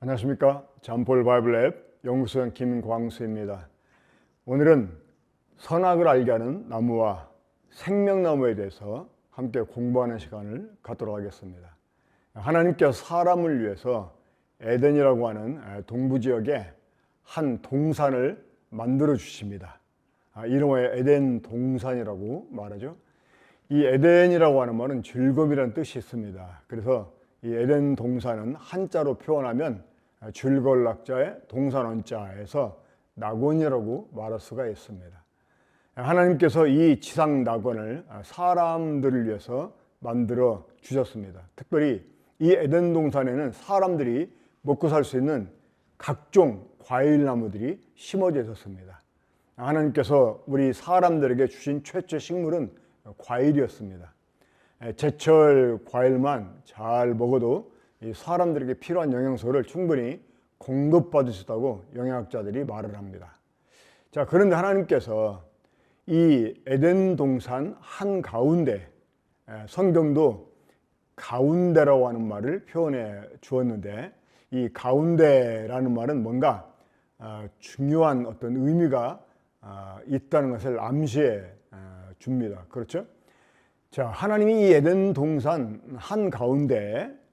안녕하십니까. 잠볼 바이블 앱 연구소장 김광수입니다. 오늘은 선악을 알게 하는 나무와 생명나무에 대해서 함께 공부하는 시간을 갖도록 하겠습니다. 하나님께서 사람을 위해서 에덴이라고 하는 동부지역에 한 동산을 만들어 주십니다. 이름하여 에덴 동산이라고 말하죠. 이 에덴이라고 하는 말은 즐거움이라는 뜻이 있습니다. 그래서 이 에덴 동산은 한자로 표현하면 즐거울 낙자에 동산 원자에서 낙원이라고 말할 수가 있습니다. 하나님께서 이 지상 낙원을 사람들을 위해서 만들어 주셨습니다. 특별히 이 에덴 동산에는 사람들이 먹고 살 수 있는 각종 과일나무들이 심어져 있었습니다. 하나님께서 우리 사람들에게 주신 최초 식물은 과일이었습니다. 제철 과일만 잘 먹어도 이 사람들에게 필요한 영양소를 충분히 공급받을 수 있다고 영양학자들이 말을 합니다. 자, 그런데 하나님께서 이 에덴 동산 한가운데, 성경도 가운데라고 하는 말을 표현해 주었는데, 이 가운데라는 말은 뭔가 중요한 어떤 의미가 있다는 것을 암시해 줍니다. 그렇죠? 자, 하나님이 이 에덴 동산 한가운데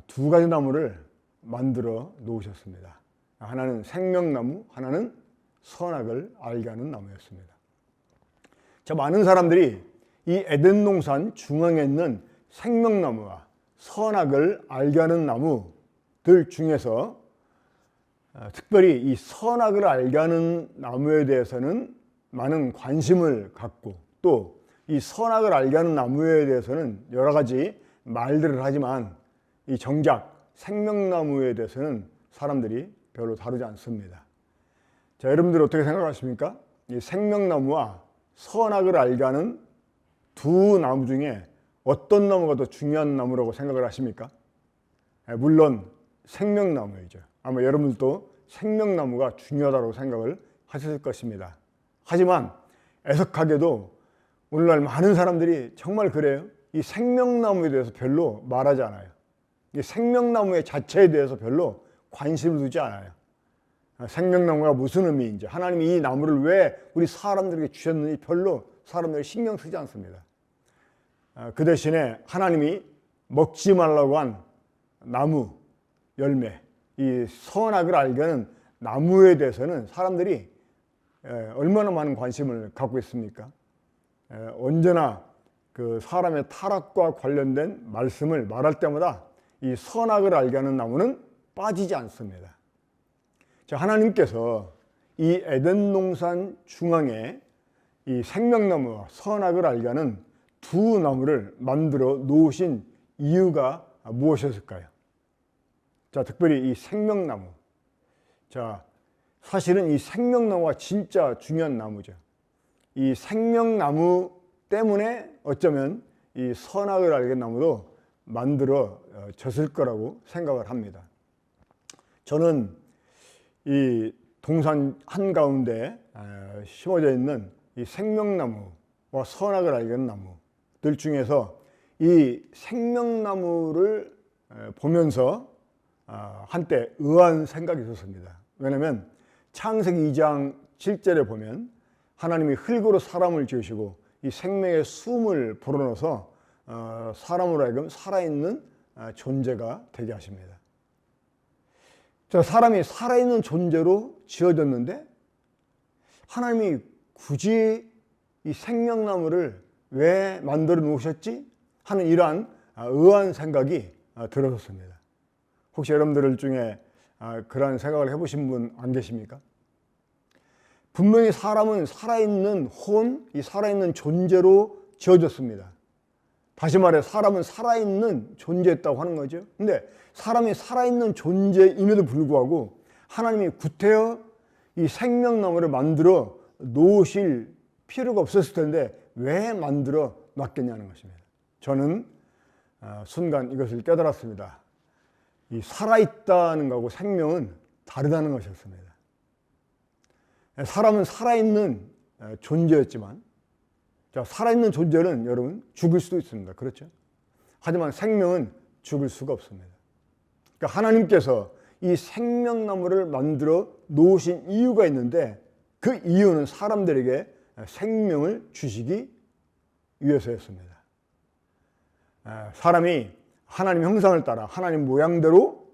두 가지 나무를 만들어 놓으셨습니다. 하나는 생명나무, 하나는 선악을 알게 하는 나무였습니다. 자, 많은 사람들이 이 에덴 동산 중앙에 있는 생명나무와 선악을 알게 하는 나무들 중에서 특별히 이 선악을 알게 하는 나무에 대해서는 많은 관심을 갖고, 또 이 선악을 알게 하는 나무에 대해서는 여러 가지 말들을 하지만 이 정작 생명나무에 대해서는 사람들이 별로 다루지 않습니다. 자, 여러분들 어떻게 생각하십니까? 이 생명나무와 선악을 알게 하는 두 나무 중에 어떤 나무가 더 중요한 나무라고 생각을 하십니까? 물론 생명나무이죠. 아마 여러분들도 생명나무가 중요하다고 생각을 하실 것입니다. 하지만 애석하게도 오늘날 많은 사람들이 정말 그래요. 이 생명나무에 대해서 별로 말하지 않아요. 이 생명나무의 자체에 대해서 별로 관심을 두지 않아요. 생명나무가 무슨 의미인지, 하나님이 이 나무를 왜 우리 사람들에게 주셨는지 별로 사람들이 신경 쓰지 않습니다. 그 대신에 하나님이 먹지 말라고 한 나무, 열매, 이 선악을 알게 하는 나무에 대해서는 사람들이 얼마나 많은 관심을 갖고 있습니까? 언제나 그 사람의 타락과 관련된 말씀을 말할 때마다 이 선악을 알게 하는 나무는 빠지지 않습니다. 자, 하나님께서 이 에덴 동산 중앙에 이 생명나무와 선악을 알게 하는 두 나무를 만들어 놓으신 이유가 무엇이었을까요? 자, 특별히 이 생명나무. 자, 사실은 이 생명나무가 진짜 중요한 나무죠. 이 생명나무 때문에 어쩌면 이 선악을 알게 나무도 만들어졌을 거라고 생각을 합니다. 저는 이 동산 한가운데 심어져 있는 이 생명나무와 선악을 알게 하는 나무들 중에서 이 생명나무를 보면서 한때 의아한 생각이 있었습니다. 왜냐하면 창세기 2장 7절에 보면 하나님이 흙으로 사람을 지으시고 이 생명의 숨을 불어넣어서 사람으로 하여금 살아있는 존재가 되게 하십니다. 자, 사람이 살아있는 존재로 지어졌는데 하나님이 굳이 이 생명나무를 왜 만들어 놓으셨지? 하는 이러한 의아한 생각이 들었습니다. 혹시 여러분들 중에 그런 생각을 해보신 분 안 계십니까? 분명히 사람은 살아있는 이 살아있는 존재로 지어졌습니다. 다시 말해 사람은 살아있는 존재였다고 하는 거죠. 근데 사람이 살아있는 존재임에도 불구하고 하나님이 구태여 이 생명나무를 만들어 놓으실 필요가 없었을 텐데 왜 만들어 놨겠냐는 것입니다. 저는 순간 이것을 깨달았습니다. 이 살아있다는 것하고 생명은 다르다는 것이었습니다. 사람은 살아있는 존재였지만, 자, 살아있는 존재는 여러분 죽을 수도 있습니다. 그렇죠? 하지만 생명은 죽을 수가 없습니다. 그러니까 하나님께서 이 생명나무를 만들어 놓으신 이유가 있는데, 그 이유는 사람들에게 생명을 주시기 위해서였습니다. 사람이 하나님 형상을 따라 하나님 모양대로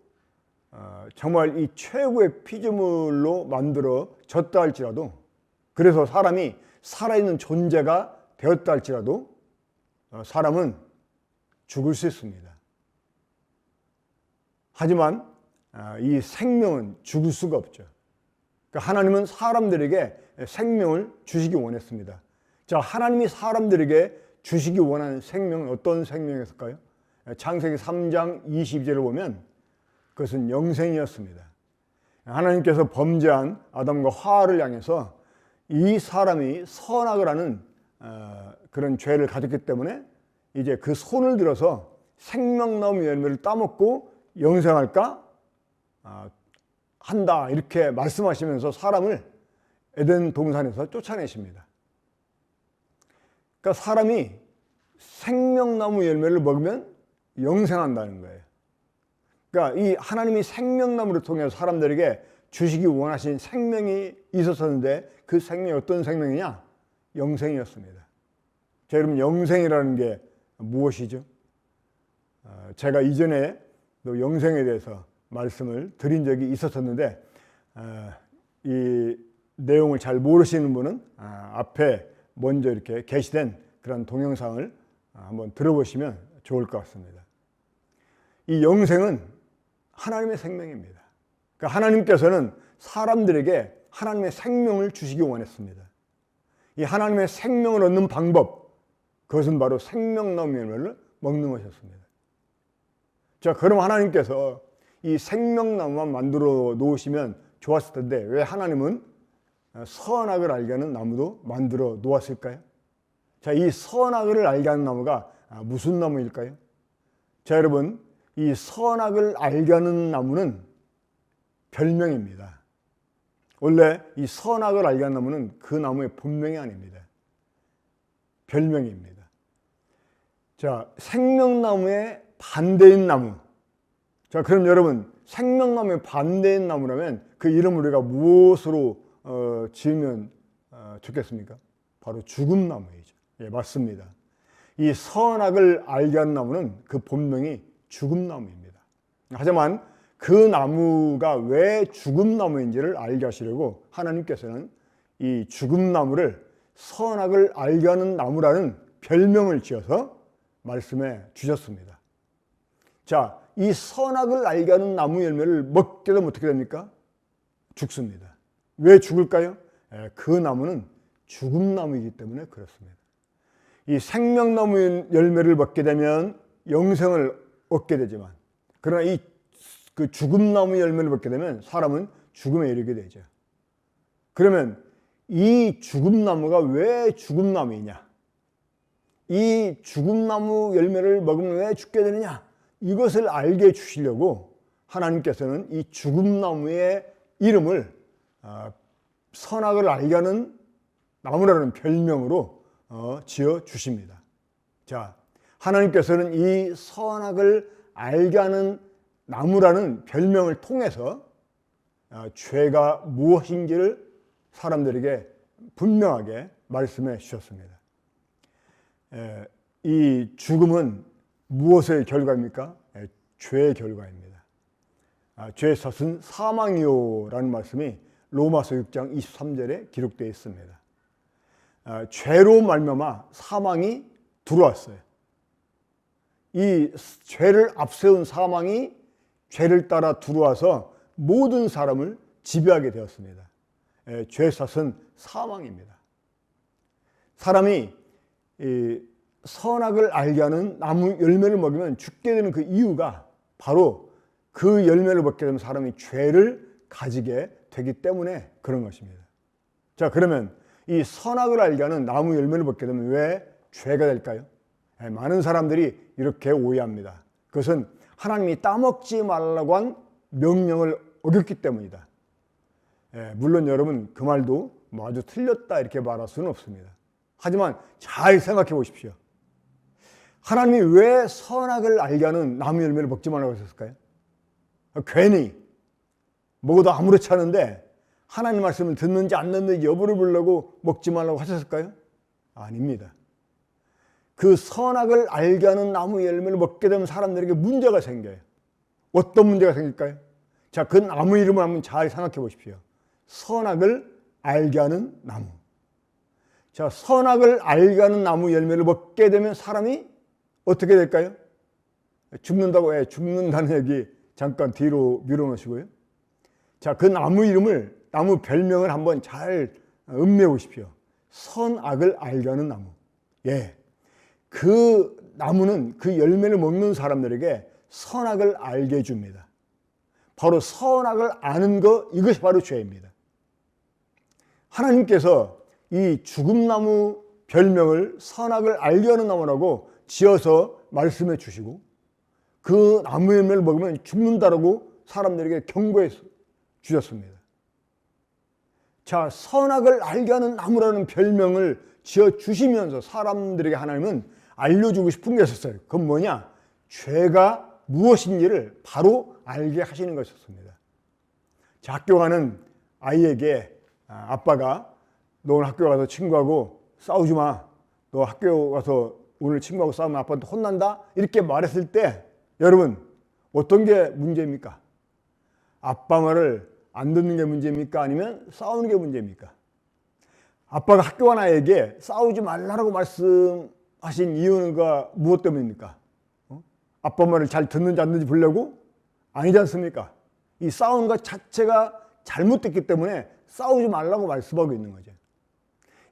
정말 이 최고의 피조물로 만들어졌다 할지라도, 그래서 사람이 살아있는 존재가 되었다 할지라도 사람은 죽을 수 있습니다. 하지만 이 생명은 죽을 수가 없죠. 그러니까 하나님은 사람들에게 생명을 주시기 원했습니다. 자, 하나님이 사람들에게 주시기 원하는 생명은 어떤 생명이었을까요? 창세기 3장 22절을 보면 그것은 영생이었습니다. 하나님께서 범죄한 아담과 하와를 향해서 이 사람이 선악을 하는 그런 죄를 가졌기 때문에 이제 그 손을 들어서 생명나무 열매를 따먹고 영생할까 한다, 이렇게 말씀하시면서 사람을 에덴 동산에서 쫓아내십니다. 그러니까 사람이 생명나무 열매를 먹으면 영생한다는 거예요. 그러니까 이 하나님이 생명나무를 통해서 사람들에게 주시기 원하신 생명이 있었었는데, 그 생명이 어떤 생명이냐? 영생이었습니다. 자, 여러분, 영생이라는 게 무엇이죠? 제가 이전에 또 영생에 대해서 말씀을 드린 적이 있었었는데, 이 내용을 잘 모르시는 분은 앞에 먼저 이렇게 게시된 그런 동영상을 한번 들어보시면 좋을 것 같습니다. 이 영생은 하나님의 생명입니다. 그러니까 하나님께서는 사람들에게 하나님의 생명을 주시기 원했습니다. 이 하나님의 생명을 얻는 방법, 그것은 바로 생명나무 열매를 먹는 것이었습니다. 자, 그럼 하나님께서 이 생명나무만 만들어 놓으시면 좋았을 텐데, 왜 하나님은 선악을 알게 하는 나무도 만들어 놓았을까요? 자, 이 선악을 알게 하는 나무가 무슨 나무일까요? 자, 여러분, 이 선악을 알게 하는 나무는 별명입니다. 원래 이 선악을 알게 하는 나무는 그 나무의 본명이 아닙니다. 별명입니다. 자, 생명나무의 반대인 나무. 자, 그럼 여러분, 생명나무의 반대인 나무라면 그 이름을 우리가 무엇으로 지으면 좋겠습니까? 바로 죽은 나무이죠. 예, 맞습니다. 이 선악을 알게 하는 나무는 그 본명이 죽은 나무입니다. 하지만 그 나무가 왜 죽은 나무인지를 알게 하시려고 하나님께서는 이 죽은 나무를 선악을 알게 하는 나무라는 별명을 지어서 말씀해 주셨습니다. 자, 이 선악을 알게 하는 나무 열매를 먹게 되면 어떻게 됩니까? 죽습니다. 왜 죽을까요? 그 나무는 죽은 나무이기 때문에 그렇습니다. 이 생명나무 열매를 먹게 되면 영생을 얻게 되지만, 그러나 이 그 죽은 나무 열매를 먹게 되면 사람은 죽음에 이르게 되죠. 그러면 이 죽은 나무가 왜 죽은 나무이냐? 이 죽은 나무 열매를 먹으면 왜 죽게 되느냐? 이것을 알게 해주시려고 하나님께서는 이 죽은 나무의 이름을 선악을 알게 하는 나무라는 별명으로 지어 주십니다. 자, 하나님께서는 이 선악을 알게 하는 나무라는 별명을 통해서 죄가 무엇인지를 사람들에게 분명하게 말씀해 주셨습니다. 이 죽음은 무엇의 결과입니까? 죄의 결과입니다. 죄의 탓은 사망이요라는 말씀이 로마서 6장 23절에 기록되어 있습니다. 죄로 말미암아 사망이 들어왔어요. 이 죄를 앞세운 사망이 죄를 따라 들어와서 모든 사람을 지배하게 되었습니다. 죄의 탓은 사망입니다. 사람이 선악을 알게 하는 나무 열매를 먹으면 죽게 되는 그 이유가 바로 그 열매를 먹게 되면 사람이 죄를 가지게 되기 때문에 그런 것입니다. 자, 그러면 이 선악을 알게 하는 나무 열매를 먹게 되면 왜 죄가 될까요? 많은 사람들이 이렇게 오해합니다. 그것은 하나님이 따먹지 말라고 한 명령을 어겼기 때문이다. 물론 여러분, 그 말도 뭐 아주 틀렸다 이렇게 말할 수는 없습니다. 하지만 잘 생각해 보십시오. 하나님이 왜 선악을 알게 하는 나무 열매를 먹지 말라고 하셨을까요? 괜히 먹어도 아무렇지 않은데 하나님 말씀을 듣는지 안 듣는지 여부를 보려고 먹지 말라고 하셨을까요? 아닙니다. 그 선악을 알게 하는 나무 열매를 먹게 되면 사람들에게 문제가 생겨요. 어떤 문제가 생길까요? 자, 그 나무 이름을 한번 잘 생각해 보십시오. 선악을 알게 하는 나무. 자, 선악을 알게 하는 나무 열매를 먹게 되면 사람이 어떻게 될까요? 죽는다고, 죽는다는 얘기 잠깐 뒤로 밀어놓으시고요. 자, 그 나무 이름을, 나무 별명을 한번 잘 음미해 보십시오. 선악을 알게 하는 나무. 예. 그 나무는 그 열매를 먹는 사람들에게 선악을 알게 해줍니다. 바로 선악을 아는 것, 이것이 바로 죄입니다. 하나님께서 이 죽음나무 별명을 선악을 알게 하는 나무라고 지어서 말씀해 주시고 그 나무 열매를 먹으면 죽는다라고 사람들에게 경고해 주셨습니다. 자, 선악을 알게 하는 나무라는 별명을 지어 주시면서 사람들에게 하나님은 알려주고 싶은 게 있었어요. 그건 뭐냐? 죄가 무엇인지를 바로 알게 하시는 것이었습니다. 자, 학교 가는 아이에게 아빠가 너 오늘 학교 가서 친구하고 싸우지 마. 너 학교 가서 오늘 친구하고 싸우면 아빠한테 혼난다. 이렇게 말했을 때 여러분 어떤 게 문제입니까? 아빠 말을 안 듣는 게 문제입니까? 아니면 싸우는 게 문제입니까? 아빠가 학교 간 아이에게 싸우지 말라고 말씀하신 이유가 무엇 때문입니까? 아빠 말을 잘 듣는지 안 듣는지 보려고? 아니지 않습니까? 이 싸우는 것 자체가 잘못됐기 때문에 싸우지 말라고 말씀하고 있는 거죠.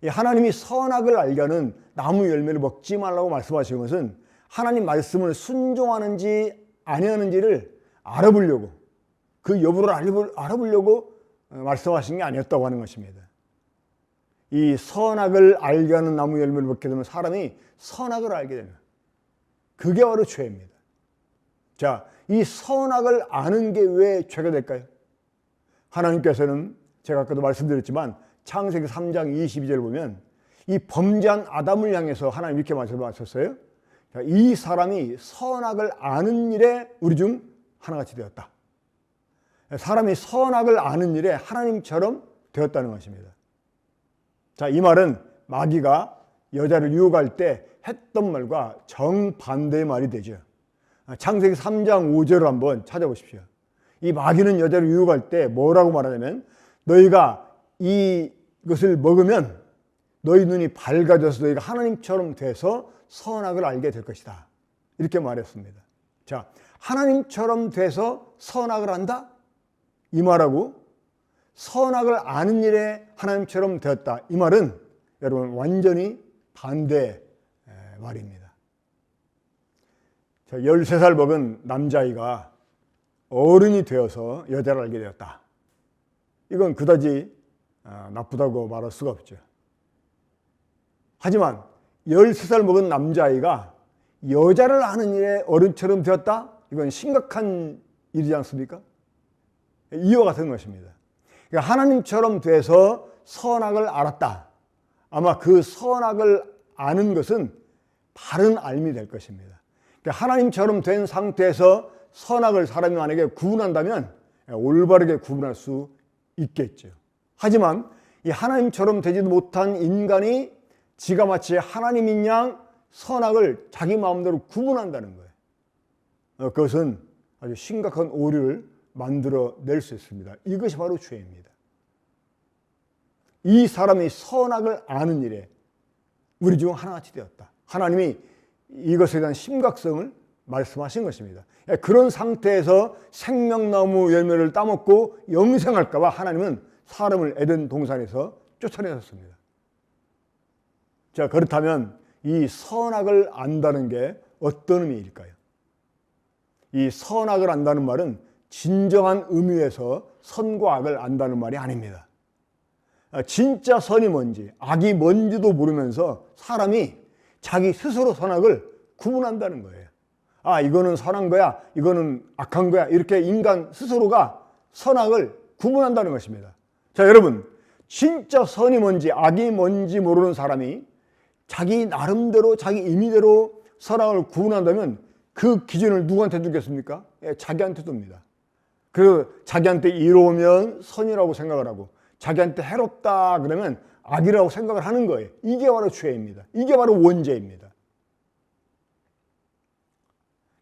하나님이 선악을 알게 하는 나무 열매를 먹지 말라고 말씀하신 것은 하나님 말씀을 순종하는지 아니하는지를 알아보려고, 그 여부를 알아보려고 말씀하신 게 아니었다고 하는 것입니다. 이 선악을 알게 하는 나무 열매를 먹게 되면 사람이 선악을 알게 되는, 그게 바로 죄입니다. 자, 이 선악을 아는 게 왜 죄가 될까요? 하나님께서는 제가 아까도 말씀드렸지만 창세기 3장 22절 보면 이 범죄한 아담을 향해서 하나님 이렇게 말씀하셨어요. 자, 이 사람이 선악을 아는 일에 우리 중 하나같이 되었다. 사람이 선악을 아는 일에 하나님처럼 되었다는 것입니다. 자, 이 말은 마귀가 여자를 유혹할 때 했던 말과 정반대의 말이 되죠. 창세기 3장 5절을 한번 찾아보십시오. 이 마귀는 여자를 유혹할 때 뭐라고 말하냐면 너희가 이것을 먹으면 너희 눈이 밝아져서 너희가 하나님처럼 돼서 선악을 알게 될 것이다. 이렇게 말했습니다. 자, 하나님처럼 돼서 선악을 안다? 이 말하고 선악을 아는 일에 하나님처럼 되었다. 이 말은 여러분 완전히 반대 말입니다. 자, 13살 먹은 남자아이가 어른이 되어서 여자를 알게 되었다. 이건 그다지 나쁘다고 말할 수가 없죠. 하지만 13살 먹은 남자아이가 여자를 아는 일에 어른처럼 되었다? 이건 심각한 일이지 않습니까? 이와 같은 것입니다. 그러니까 하나님처럼 돼서 선악을 알았다. 아마 그 선악을 아는 것은 바른 알미 될 것입니다. 그러니까 하나님처럼 된 상태에서 선악을 사람이 만약에 구분한다면 올바르게 구분할 수 있겠죠. 하지만 이 하나님처럼 되지도 못한 인간이 지가 마치 하나님인 양 선악을 자기 마음대로 구분한다는 거예요. 그것은 아주 심각한 오류를 만들어낼 수 있습니다. 이것이 바로 죄입니다. 이 사람이 선악을 아는 일에 우리 중 하나같이 되었다. 하나님이 이것에 대한 심각성을 말씀하신 것입니다. 그런 상태에서 생명나무 열매를 따먹고 영생할까 봐 하나님은 사람을 에덴 동산에서 쫓아내셨습니다. 자, 그렇다면 이 선악을 안다는 게 어떤 의미일까요? 이 선악을 안다는 말은 진정한 의미에서 선과 악을 안다는 말이 아닙니다. 진짜 선이 뭔지 악이 뭔지도 모르면서 사람이 자기 스스로 선악을 구분한다는 거예요. 아, 이거는 선한 거야, 이거는 악한 거야, 이렇게 인간 스스로가 선악을 구분한다는 것입니다. 자, 여러분, 진짜 선이 뭔지 악이 뭔지 모르는 사람이 자기 나름대로 자기 임의대로 선악을 구분한다면 그 기준을 누구한테 두겠습니까? 자기한테 둡니다. 그리고 자기한테 이로우면 선이라고 생각을 하고 자기한테 해롭다 그러면 악이라고 생각을 하는 거예요. 이게 바로 죄입니다. 이게 바로 원죄입니다.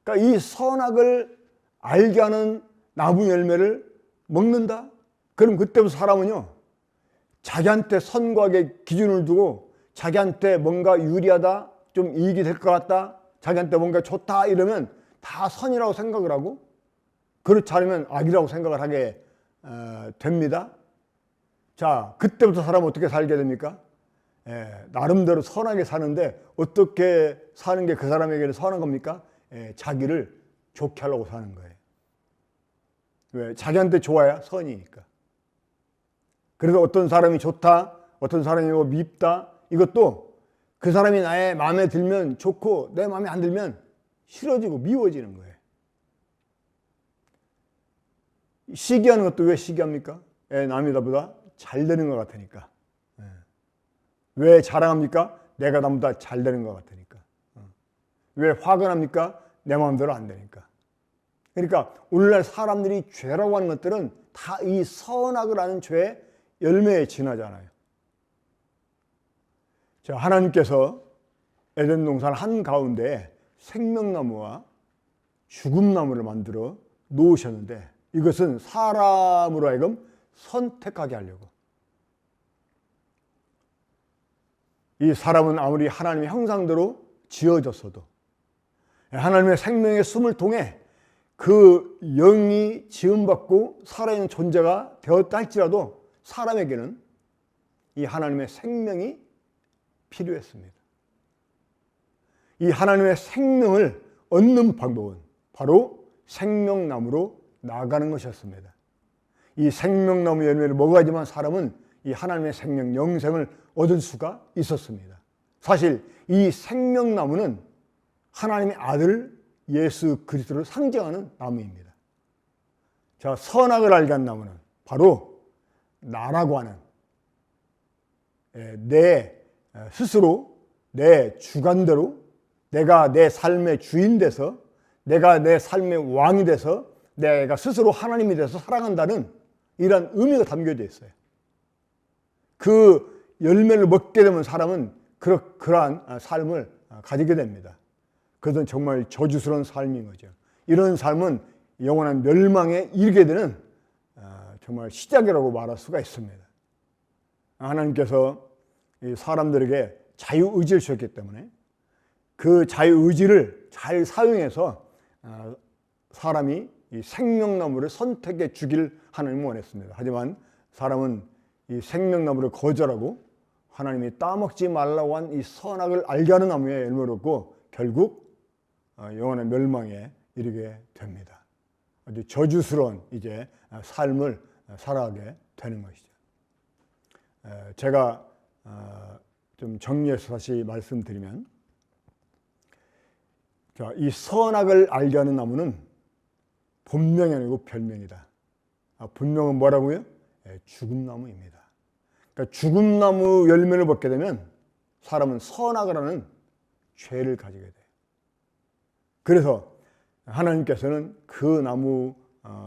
그러니까 이 선악을 알게 하는 나무 열매를 먹는다? 그럼 그때부터 사람은요, 자기한테 선과 악의 기준을 두고 자기한테 뭔가 유리하다, 좀 이익이 될 것 같다, 자기한테 뭔가 좋다 이러면 다 선이라고 생각을 하고 그렇지 않으면 악이라고 생각을 하게 됩니다. 자, 그때부터 사람은 어떻게 살게 됩니까? 나름대로 선하게 사는데 어떻게 사는 게 그 사람에게는 선한 겁니까? 자기를 좋게 하려고 사는 거예요. 왜? 자기한테 좋아야 선이니까. 그래서 어떤 사람이 좋다, 어떤 사람이 뭐 밉다, 이것도 그 사람이 나의 마음에 들면 좋고 내 마음에 안 들면 싫어지고 미워지는 거예요. 시기하는 것도 왜 시기합니까? 남이 나보다 잘 되는 것 같으니까. 왜 자랑합니까? 내가 남보다 잘 되는 것 같으니까. 왜 화가 납니까? 내 마음대로 안 되니까. 그러니까 오늘날 사람들이 죄라고 하는 것들은 다 이 선악을 하는 죄의 열매에 지나잖아요. 자, 하나님께서 에덴 동산 한가운데 생명나무와 죽음나무를 만들어 놓으셨는데 이것은 사람으로 하여금 선택하게 하려고. 이 사람은 아무리 하나님의 형상대로 지어졌어도 하나님의 생명의 숨을 통해 그 영이 지음받고 살아있는 존재가 되었다 할지라도 사람에게는 이 하나님의 생명이 필요했습니다. 이 하나님의 생명을 얻는 방법은 바로 생명나무로 나아가는 것이었습니다. 이 생명나무 열매를 먹어야지만 사람은 이 하나님의 생명, 영생을 얻을 수가 있었습니다. 사실 이 생명나무는 하나님의 아들 예수 그리스도를 상징하는 나무입니다. 자, 선악을 알게 한 나무는 바로 나라고 하는 내 스스로 내 주관대로 내가 내 삶의 주인 돼서 내가 내 삶의 왕이 돼서 내가 스스로 하나님이 돼서 살아간다는 이런 의미가 담겨져 있어요. 그 열매를 먹게 되면 사람은 그러한 삶을 가지게 됩니다. 그것은 정말 저주스러운 삶인 거죠. 이런 삶은 영원한 멸망에 이르게 되는 정말 시작이라고 말할 수가 있습니다. 하나님께서 사람들에게 자유의지를 주셨기 때문에 그 자유의지를 잘 사용해서 사람이 이 생명나무를 선택해 주길 하나님은 원했습니다. 하지만 사람은 이 생명나무를 거절하고 하나님이 따먹지 말라고 한 이 선악을 알게 하는 나무의 열매를 얻고 결국 영원한 멸망에 이르게 됩니다. 아주 저주스러운 이제 삶을 살아가게 되는 것이죠. 제가 좀 정리해서 다시 말씀드리면, 이 선악을 알게 하는 나무는 본명이 아니고 별명이다. 본명은 뭐라고요? 죽음나무입니다. 그러니까 죽음나무 열매를 먹게 되면 사람은 선악을 하는 죄를 가지게 돼요. 그래서 하나님께서는 그 나무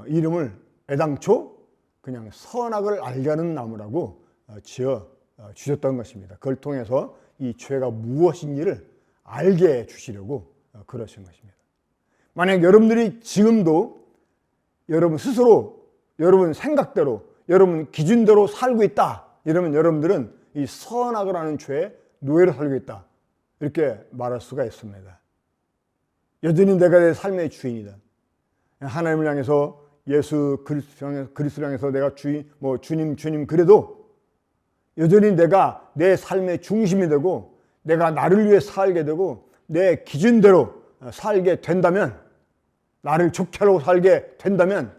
이름을 애당초 그냥 선악을 알게 하는 나무라고 지어 주셨던 것입니다. 그걸 통해서 이 죄가 무엇인지를 알게 해 주시려고 그러신 것입니다. 만약 여러분들이 지금도 여러분 스스로 여러분 생각대로 여러분 기준대로 살고 있다 이러면 여러분들은 이 선악을 하는 죄의 노예로 살고 있다 이렇게 말할 수가 있습니다. 여전히 내가 내 삶의 주인이다. 하나님을 향해서 예수 그리스도를 향해서 내가 주님 그래도 여전히 내가 내 삶의 중심이 되고 내가 나를 위해 살게 되고 내 기준대로 살게 된다면, 나를 좋게 하려고 살게 된다면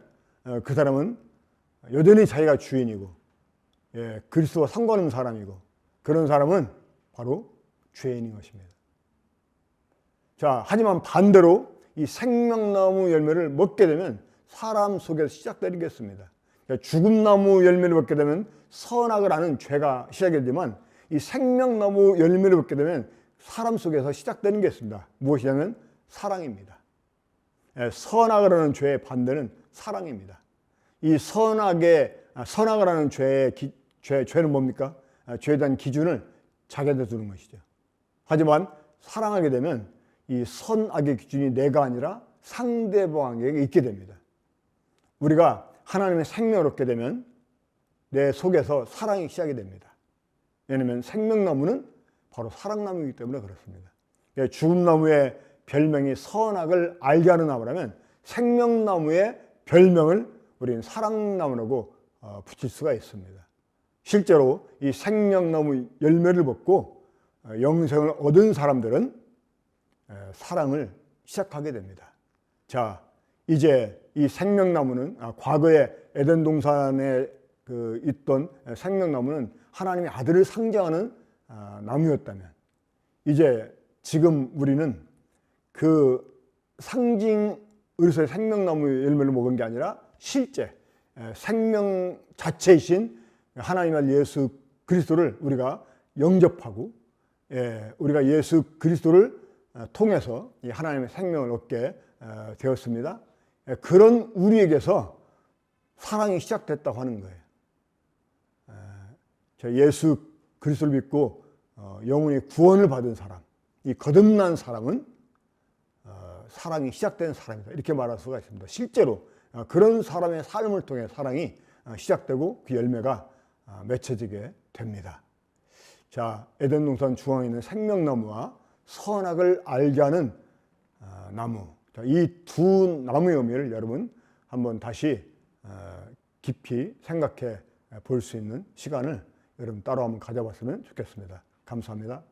그 사람은 여전히 자기가 주인이고 그리스도와 상관없는 사람이고 그런 사람은 바로 죄인인 것입니다. 자, 하지만 반대로 이 생명나무 열매를 먹게 되면 사람 속에서 시작되는 게 있습니다. 죽음나무 열매를 먹게 되면 선악을 하는 죄가 시작이 되지만 이 생명나무 열매를 먹게 되면 사람 속에서 시작되는 게 있습니다. 무엇이냐면 사랑입니다. 선악을 하는 죄의 반대는 사랑입니다. 이 선악을 하는 죄는 뭡니까? 죄에 대한 기준을 자기한테 두는 것이죠. 하지만 사랑하게 되면 이 선악의 기준이 내가 아니라 상대방에게 있게 됩니다. 우리가 하나님의 생명을 얻게 되면 내 속에서 사랑이 시작이 됩니다. 왜냐하면 생명나무는 바로 사랑나무이기 때문에 그렇습니다. 죽음나무의 별명이 선악을 알게 하는 나무라면 생명나무의 별명을 우리는 사랑나무라고 붙일 수가 있습니다. 실제로 이 생명나무 열매를 먹고 영생을 얻은 사람들은 사랑을 시작하게 됩니다. 자, 이제 이 생명나무는 과거에 에덴 동산에 있던 생명나무는 하나님의 아들을 상징하는 나무였다면 이제 지금 우리는 그 상징으로서의 생명나무 열매를 먹은 게 아니라 실제 생명 자체이신 하나님의 예수 그리스도를 우리가 영접하고 우리가 예수 그리스도를 통해서 이 하나님의 생명을 얻게 되었습니다. 그런 우리에게서 사랑이 시작됐다고 하는 거예요. 예수 그리스도를 믿고 영혼의 구원을 받은 사람, 이 거듭난 사람은 사랑이 시작된 사람이다, 이렇게 말할 수가 있습니다. 실제로 그런 사람의 삶을 통해 사랑이 시작되고 그 열매가 맺혀지게 됩니다. 자, 에덴 동산 중앙에 있는 생명나무와 선악을 알게 하는 나무, 이 두 나무의 의미를 여러분 한번 다시 깊이 생각해 볼 수 있는 시간을 여러분 따로 한번 가져봤으면 좋겠습니다. 감사합니다.